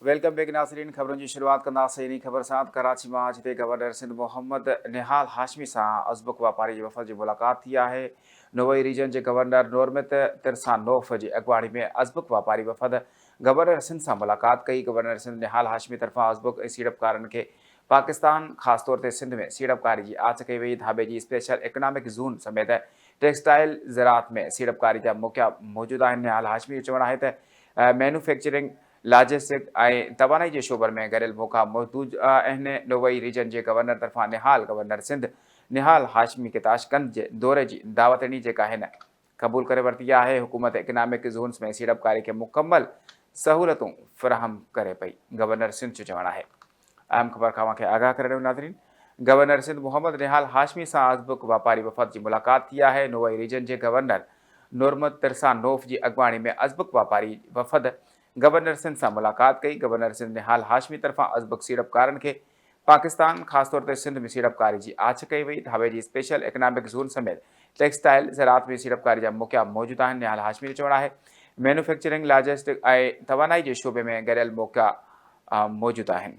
Welcome back नाज़रीन। ख़बरों की शुरुआत कंदासीं इन ख़बर सां। कराची में आज गवर्नर सिंध मोहम्मद निहाल हाशमी से अज़बक वापारी वफ़द की मुलाकात थी है। नोवई रीजन के गवर्नर नोरमत तिरसानोफ की अगवाणी में अज़बक वापारी वफ़द गवर्नर सिंध से मुलाकात कई। गवर्नर सिंध निहाल हाशमी तरफा अज़बक ऐं सीड़पकारन के पाकिस्तान ख़ास तौर पर सिंध में सीड़पकारी की आच कई वई। धाबे की स्पेशल इकनॉमिक ज़ोन समेत टेक्सटाइल ज़रात में सीड़पकारी जा मौक़ा मौजूद हैं। निहाल हाशमी जो चवण है तो मैन्युफैक्चरिंग लॉजिस्टिक तवानाई के शोबन में गरियल मौक़ा मौजूद आहिनि। नोवई रीजन के गवर्नर तरफा निहाल गवर्नर सिंध निहाल हाशमी के ताशकंद के दौरे की दावत ॾिनी जेका हिन क़बूल करे वरिती आहे। हुकूमत इकनॉमिक ज़ोन्स में सीड़पकारी के मुकम्मल सहूलतूं फ़राहम करे पई, गवर्नर सिंध जो चवण है। अहम ख़बर खां के आगाह करे ॾियो नाज़रीन। गवर्नर सिंध मोहम्मद निहाल हाशमी से अज़बक वापारी वफ़द की मुलाकात थी है। नोवई रीजन के गवर्नर नोरमत तिरसानोफ की अगवाणी में अज़बक वापारी वफ़द गवर्नर सिंध से मुलाकात कई। गवर्नर सिंध निहाल हाशमी तरफा अज़बक सीड़पकारन के पाकिस्तान खास तौर पर सिंध में सीड़पकारी की आच कई वई। धाबे की स्पेशल इकनॉमिक ज़ोन समेत टेक्सटाइल ज़रात में सीड़पकारी जा मौक़ा मौजूद हैं। निहाल हाशमी जो चवण है मैन्युफैक्चरिंग लॉजिस्टिक तवानाई के शोबे में गरियल मौक़ा मौजूद हैं।